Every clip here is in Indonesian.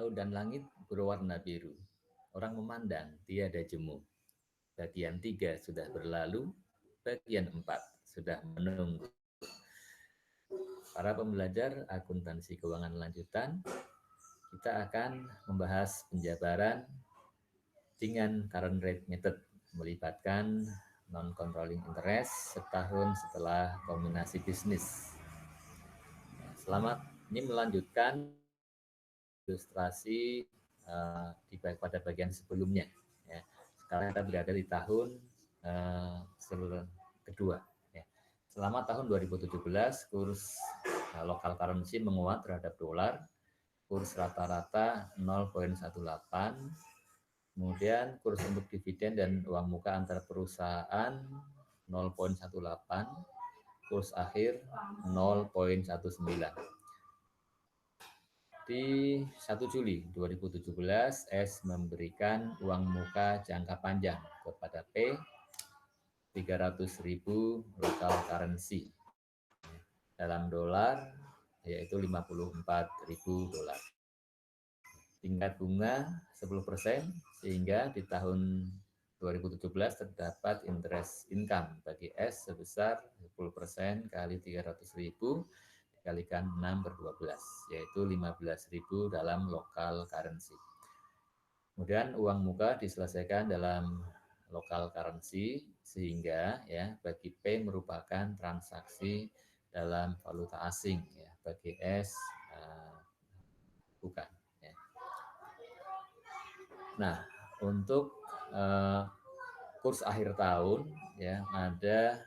Laut dan langit berwarna biru. Orang memandang tiada jemu. Bagian 3 sudah berlalu, bagian 4 sudah menunggu. Para pembelajar akuntansi keuangan lanjutan, kita akan membahas penjabaran dengan current rate method, melibatkan non-controlling interest setahun setelah kombinasi bisnis. Selamat, ini melanjutkan ilustrasi pada bagian sebelumnya. Ya. Sekarang kita berada di tahun kedua. Ya. Selama tahun 2017, kurs local currency menguat terhadap dolar, kurs rata-rata 0,18. Kemudian kurs untuk dividen dan uang muka antar perusahaan 0,18, kurs akhir 0,19. Di 1 Juli 2017, S memberikan uang muka jangka panjang kepada P 300.000 local currency dalam dolar, yaitu 54.000 dolar. Tingkat bunga 10%, sehingga di tahun 2017 terdapat interest income bagi S sebesar 10% kali 300.000 dikalikan 6/12, yaitu 15.000 dalam local currency. Kemudian uang muka diselesaikan dalam local currency, sehingga ya bagi P merupakan transaksi dalam valuta asing, ya bagi S bukan. Ya. Nah, untuk kurs akhir tahun ya ada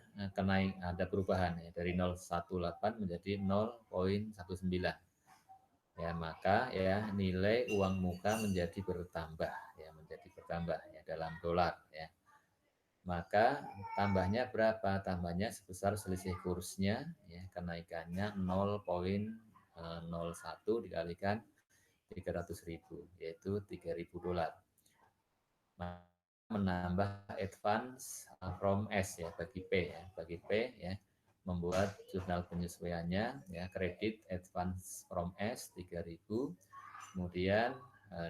perubahan ya dari 0,18 menjadi 0,19. Ya, maka ya nilai uang muka menjadi bertambah ya dalam dolar ya. Maka tambahnya berapa? Tambahnya sebesar selisih kursnya ya, kenaikannya 0,01 dikalikan 300.000, yaitu 3.000 dolar. Menambah advance from S ya bagi P ya, membuat jurnal penyesuaiannya ya, kredit advance from S 3.000, kemudian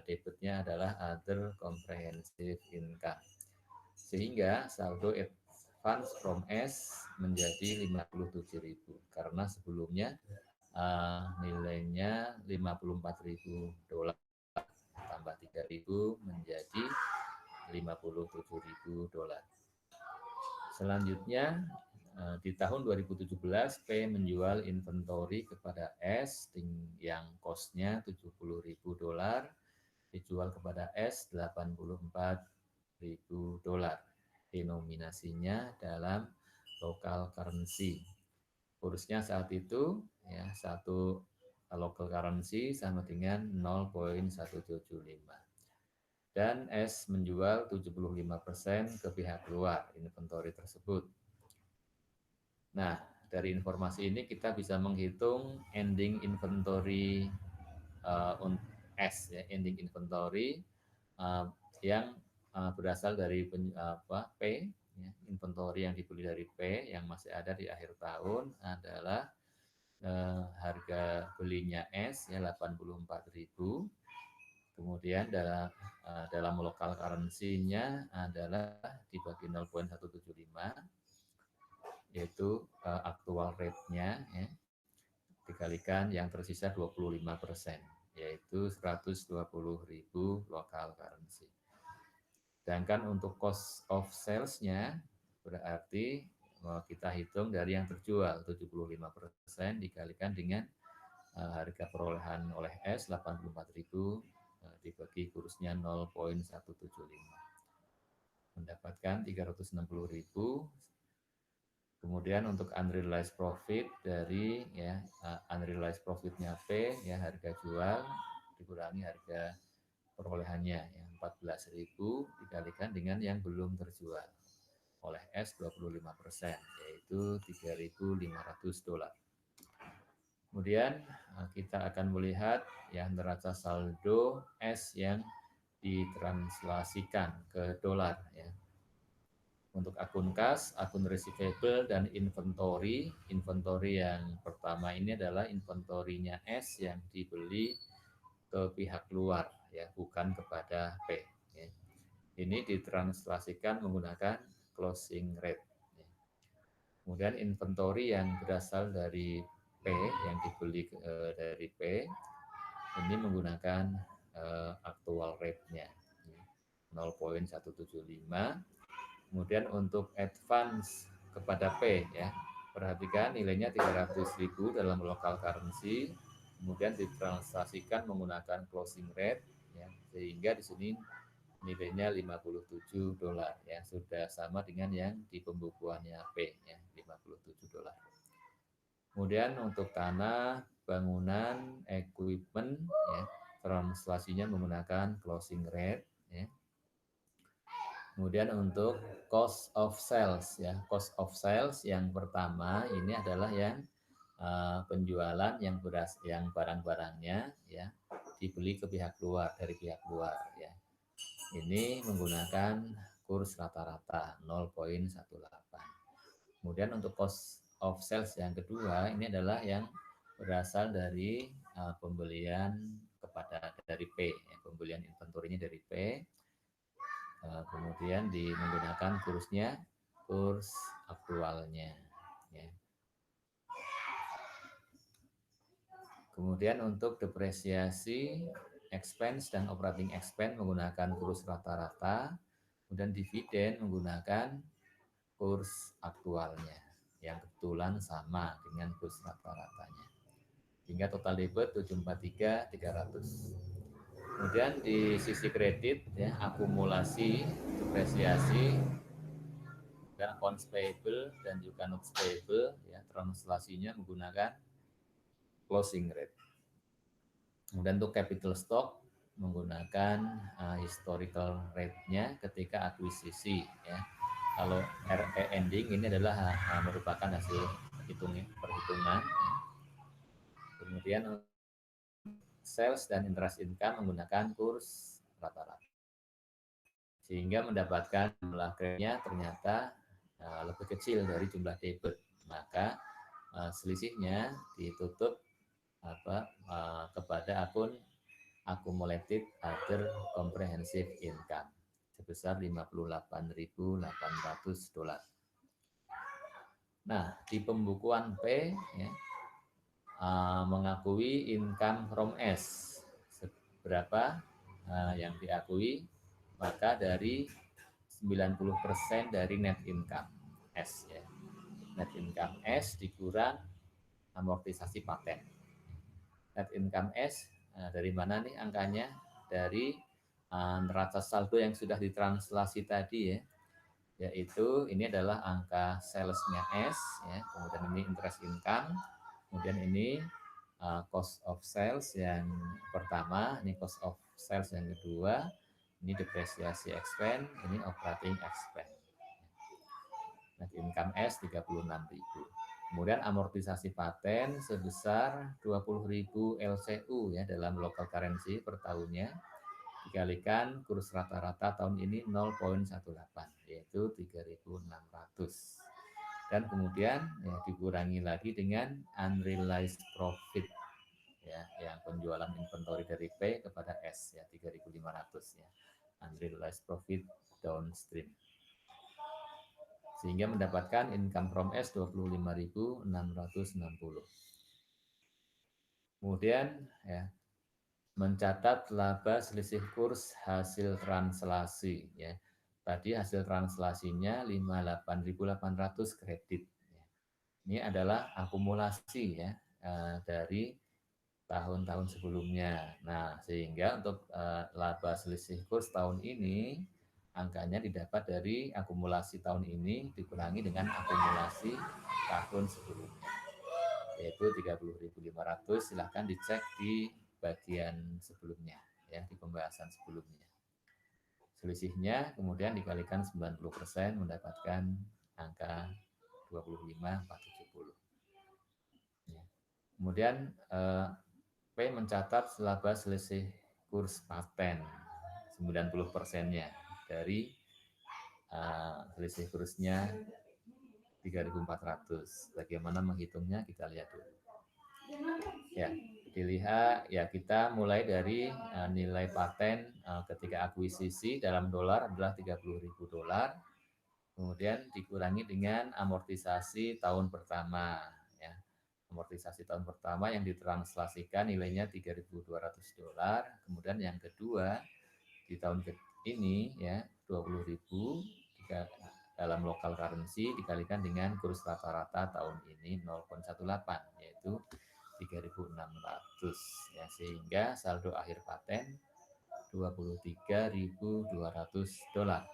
debitnya adalah other comprehensive income, sehingga saldo advance from S menjadi 57.000 karena sebelumnya nilainya 54.000 dolar tambah 3.000 menjadi 57.000 dolar. Selanjutnya di tahun 2017 P menjual inventory kepada S yang cost-nya 70.000 dolar, dijual kepada S 84.000 dolar. Denominasinya dalam local currency. Kursnya saat itu ya satu local currency sama dengan 0,175. Dan S menjual 75% ke pihak luar inventory tersebut. Nah, dari informasi ini kita bisa menghitung ending inventory S ya, ending inventory yang berasal dari P ya, inventory yang dibeli dari P yang masih ada di akhir tahun adalah harga belinya S ya 84.000. Kemudian dalam local currency-nya adalah dibagi 0,175, yaitu aktual rate-nya ya, dikalikan yang tersisa 25%, yaitu 120.000 local currency. Sedangkan untuk cost of sales-nya berarti kita hitung dari yang terjual 75% dikalikan dengan harga perolehan oleh S 84.000 dibagi kursnya 0,175, mendapatkan 360.000. Kemudian untuk unrealized profit dari ya unrealized profitnya P ya harga jual dikurangi harga perolehannya yang 14.000 dikalikan dengan yang belum terjual oleh S 25%, yaitu 3.500 dolar. Kemudian kita akan melihat ya neraca saldo S yang ditranslasikan ke dolar ya. Untuk akun kas, akun receivable, dan inventory. Inventory yang pertama ini adalah inventorinya S yang dibeli ke pihak luar, ya, bukan kepada P. Ya. Ini ditranslasikan menggunakan closing rate. Ya. Kemudian inventory yang berasal dari P, yang dibeli dari P, ini menggunakan actual rate-nya 0,175. Kemudian untuk advance kepada P, ya, perhatikan nilainya 300.000 dalam local currency, kemudian ditranslasikan menggunakan closing rate, ya, sehingga di sini nilainya $57, ya, sudah sama dengan yang di pembukuannya P, ya, $57. Kemudian untuk tanah, bangunan, equipment, ya, translasinya menggunakan closing rate, ya. Kemudian untuk cost of sales, ya, cost of sales yang pertama ini adalah yang penjualan yang barang-barangnya, ya, dibeli ke pihak luar, dari pihak luar, ya. Ini menggunakan kurs rata-rata 0,18. Kemudian untuk cost of sales yang kedua ini adalah yang berasal dari pembelian dari P, ya, pembelian inventorinya dari P. Kemudian menggunakan kurs aktualnya, ya. Kemudian untuk depresiasi, expense dan operating expense menggunakan kurs rata-rata, kemudian dividen menggunakan kurs aktualnya yang kebetulan sama dengan kurs rata-ratanya. Hingga total debit 743.300. Kemudian di sisi kredit, ya, akumulasi, depresiasi, dan accounts payable dan juga notes payable, ya, translasinya menggunakan closing rate. Kemudian untuk capital stock menggunakan historical rate-nya ketika akuisisi, ya. Kalau RE ending ini adalah merupakan hasil perhitungan. Kemudian sales dan interest income menggunakan kurs rata-rata, sehingga mendapatkan jumlah kreditnya ternyata lebih kecil dari jumlah debit, maka selisihnya ditutup kepada akun accumulated other comprehensive income sebesar $58.800. Nah, di pembukuan P, ya, mengakui income from S. Seberapa yang diakui, maka dari 90% dari net income S, ya. Net income S dikurang amortisasi paten. Net income S dari mana nih angkanya? Dari neraca saldo yang sudah ditranslasi tadi, ya. Yaitu ini adalah angka salesnya S, ya. Kemudian ini interest income, kemudian ini cost of sales yang pertama, ini cost of sales yang kedua, ini depresiasi expense, ini operating expense. Net income S 36.000. Kemudian amortisasi paten sebesar 20.000 LCU, ya, dalam local currency per tahunnya, dikalikan kurs rata-rata tahun ini 0,18, yaitu 3.600. Dan kemudian, ya, dikurangi lagi dengan unrealized profit, ya, yang penjualan inventory dari P kepada S, ya, 3.500, ya, unrealized profit downstream, sehingga mendapatkan income from S 25.660. Kemudian, ya, mencatat laba selisih kurs hasil translasi, ya. Tadi hasil translasinya 58.800 kredit, ya. Ini adalah akumulasi, ya, dari tahun-tahun sebelumnya. Nah, sehingga untuk laba selisih kurs tahun ini angkanya didapat dari akumulasi tahun ini dikurangi dengan akumulasi tahun sebelumnya, yaitu 30.500. Silahkan dicek di bagian sebelumnya, ya, di pembahasan sebelumnya. Selisihnya kemudian dikalikan 90% mendapatkan angka 25.470. Ya. Kemudian P mencatat laba selisih kurs paten 90%-nya dari selisih kursnya 3.400. Bagaimana menghitungnya kita lihat dulu. Ya. dilihat ya, kita mulai dari nilai paten ketika akuisisi dalam dolar adalah 30.000 dolar, kemudian dikurangi dengan amortisasi tahun pertama ya. Amortisasi tahun pertama yang ditranslasikan nilainya 3.200 dolar, kemudian yang kedua di tahun ini ya 20.000 dalam local currency dikalikan dengan kurs rata-rata tahun ini 0,18 yaitu 3.600 ya, sehingga saldo akhir paten 23.200 dolar.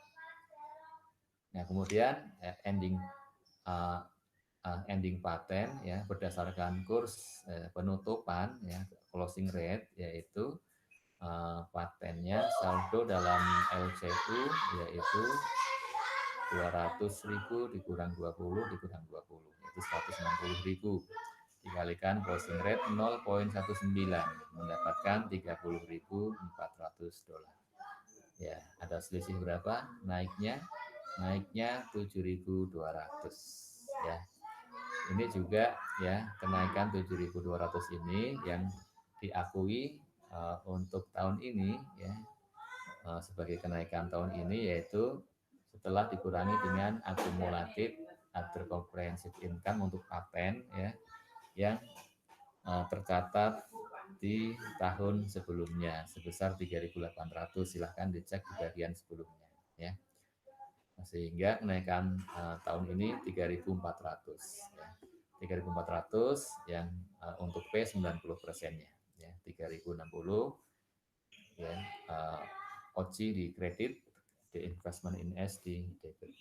Nah, kemudian ending paten ya berdasarkan kurs penutupan ya closing rate, yaitu patennya saldo dalam LCU yaitu 200.000 dikurang 20 dikurang 20 yaitu 160.000 dikalikan closing rate 0,19 mendapatkan 30.400 dolar. Ya, ada selisih berapa? Naiknya 7.200 ya. Ini juga ya kenaikan 7.200 ini yang diakui untuk tahun ini ya sebagai kenaikan tahun ini, yaitu setelah dikurangi dengan akumulatif other comprehensive income untuk paten ya yang tercatat di tahun sebelumnya sebesar 3.800. Silahkan dicek di bagian sebelumnya ya. Sehingga kenaikan tahun ini 3.400 ya. 3.400 yang untuk P 90%-nya ya. 3.060 ya, OC di kredit, di investment in S di debit.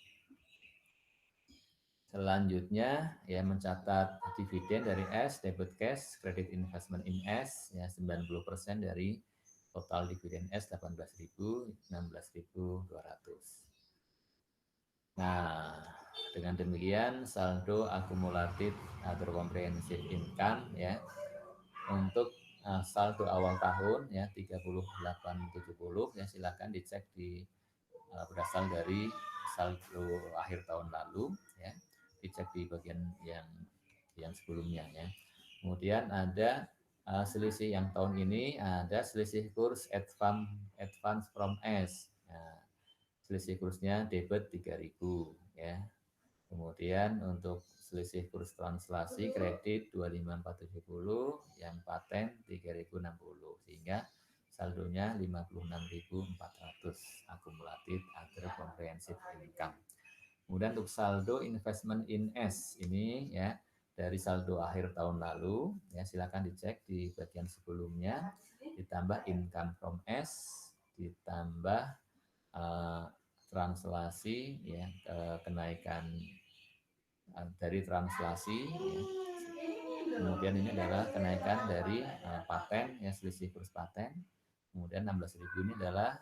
Selanjutnya ya mencatat dividen dari S, debit cash, kredit investment in S ya 90% dari total dividen S 18.000, 16.200. Nah, dengan demikian saldo akumulatif atau comprehensive income ya untuk saldo awal tahun ya 3870 ya, silakan dicek di berasal dari saldo akhir tahun lalu ya, dicek di bagian yang sebelumnya ya. Kemudian ada selisih yang tahun ini, ada selisih kurs advance from S. Nah, selisih kursnya debit 3.000 ya. Kemudian untuk selisih kurs translasi kredit 25.470, yang paten 3.060, sehingga saldonya 56.400 akumulatif other comprehensive income. Kemudian untuk saldo investment in S ini ya dari saldo akhir tahun lalu ya, silakan dicek di bagian sebelumnya, ditambah income from S, ditambah translasi ya, kenaikan dari translasi ya. Kemudian ini adalah kenaikan dari paten ya, selisih kurs paten. Kemudian 16.000 ini adalah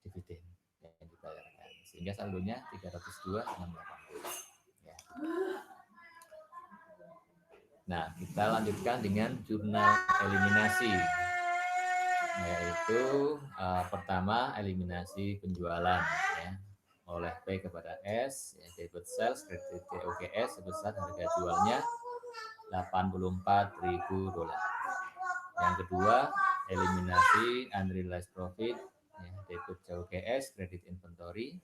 dividen yang dibayarkan, sehingga saldonya 302.680 ya. Nah, kita lanjutkan dengan jurnal eliminasi, yaitu pertama eliminasi penjualan ya oleh P kepada S ya, debit sales kredit DOGS sebesar harga jualnya 84.000 dolar. Yang kedua, eliminasi unrealized profit ya, debit DOGS kredit inventory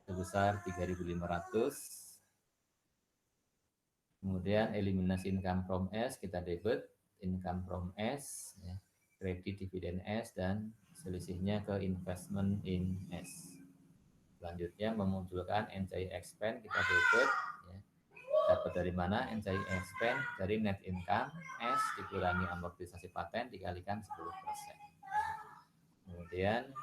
sebesar 3.500. Kemudian eliminasi income from S, kita debit income from S ya, kredit dividen S, dan selisihnya ke investment in S. Selanjutnya memunculkan NCI expense, kita debit ya. Dapat dari mana NCI expense? Dari net income S dikurangi amortisasi paten dikalikan 10%. Kemudian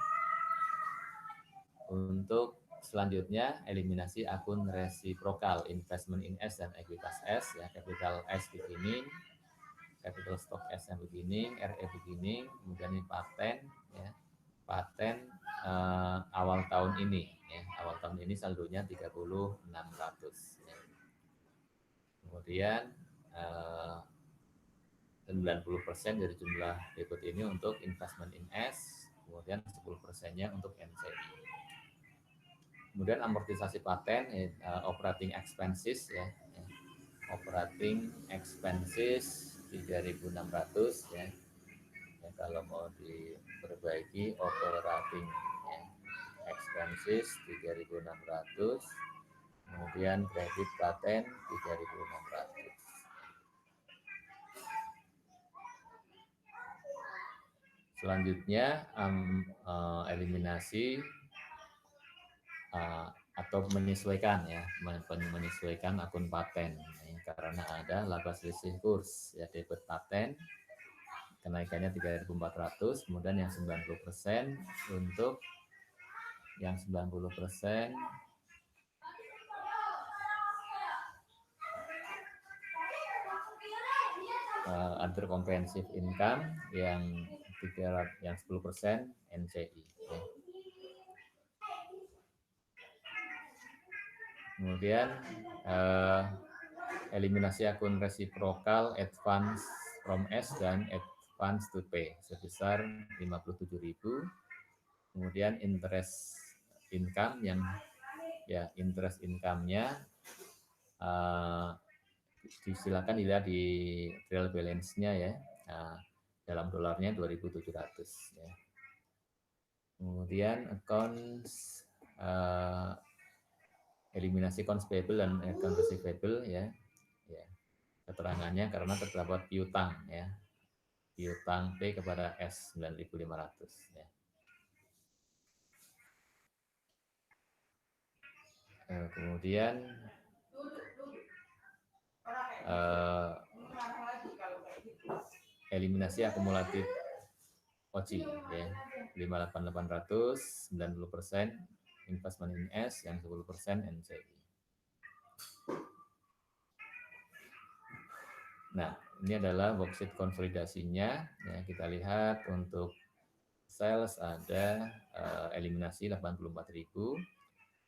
untuk selanjutnya eliminasi akun resiprokal, investment in S dan ekuitas S ya, capital S beginning, capital stock S yang beginning, RE beginning, kemudian ini paten ya, paten awal tahun ini ya, awal tahun ini saldonya 30.600 ya. Kemudian 90% dari jumlah debit ini untuk investment in S, kemudian 10%-nya untuk NCI. Kemudian amortisasi paten, operating expenses ya, operating expenses 3.600 ya. Ya, kalau mau diperbaiki operating ya, expenses 3.600, kemudian kredit paten 3.600. Selanjutnya eliminasi atau menyesuaikan ya, menyesuaikan akun paten ya, karena ada laba selisih kurs ya, debit paten kenaikannya 3.400, kemudian yang 90% untuk yang 90% other comprehensive income yang 10% NCI ya. Kemudian eliminasi akun resiprokal advance from S dan advance to pay sebesar 57.000. Kemudian interest income yang ya interest income-nya disilakan dilihat di trial balance-nya ya. Dalam dolarnya 2.700 ya. Kemudian accounts eliminasi accounts payable dan accounts receivable ya. Ya. Keterangannya karena terdapat piutang ya. Piutang P kepada S 9.500 ya. Kemudian eliminasi akumulatif OCI ya. 58.800, 90% investment in S, yang 10% NCI. Nah, ini adalah worksheet konsolidasinya. Ya, kita lihat untuk sales ada eliminasi 84.000,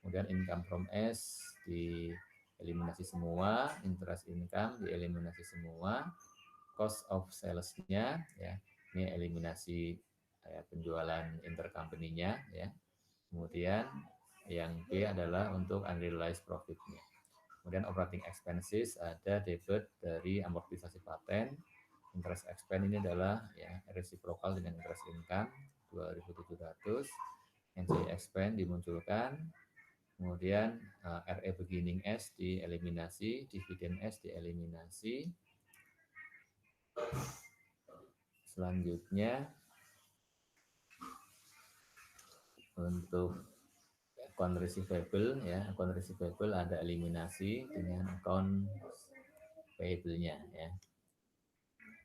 kemudian income from S dieliminasi semua, interest income dieliminasi semua, cost of sales-nya ya, ini eliminasi penjualan intercompany-nya ya. Kemudian yang B adalah untuk unrealized profit-nya. Kemudian operating expenses ada debit dari amortisasi paten, interest expense ini adalah ya reciprocal dengan interest income 2.700, NCI expense dimunculkan, kemudian RE beginning S dieliminasi, dividend S dieliminasi. Selanjutnya untuk account receivable ya, account receivable ada eliminasi dengan account payable-nya ya,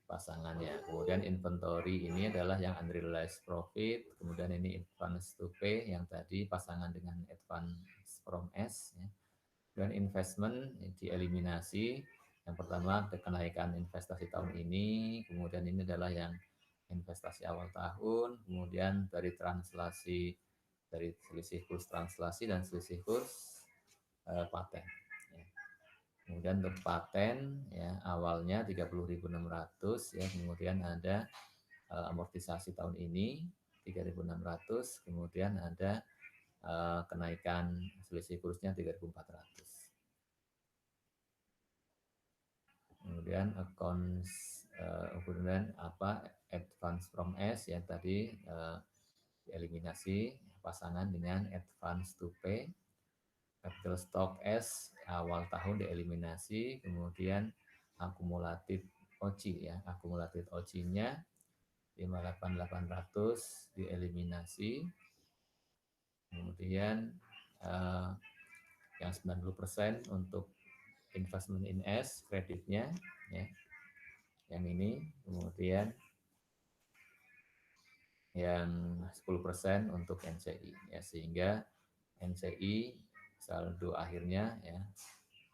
pasangannya. Kemudian inventory ini adalah yang unrealized profit, kemudian ini advance to pay yang tadi pasangan dengan advance from S ya. Dan investment dieliminasi. Yang pertama kenaikan investasi tahun ini, kemudian ini adalah yang investasi awal tahun, kemudian dari translasi, dari selisih kurs translasi dan selisih kurs paten. Ya. Kemudian untuk paten ya awalnya 30.600 ya, kemudian ada amortisasi tahun ini 3.600, kemudian ada kenaikan selisih kursnya 3.400. Kemudian accounts kemudian advance from S ya tadi eliminasi pasangan dengan advance to pay. Capital stock S awal tahun dieliminasi, kemudian akumulatif OCI ya, akumulatif OCI-nya 58.800 dieliminasi. Kemudian yang 90% untuk investment in S kreditnya ya, yang ini, kemudian yang 10% untuk NCI ya, sehingga NCI saldo akhirnya ya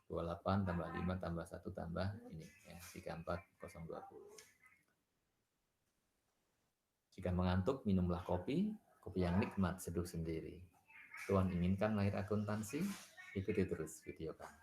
28 tambah 5 tambah 1 tambah ini ya 34020. Jika mengantuk minumlah kopi yang nikmat seduh sendiri. Tuhan inginkan lahir akuntansi, ikuti terus video kami.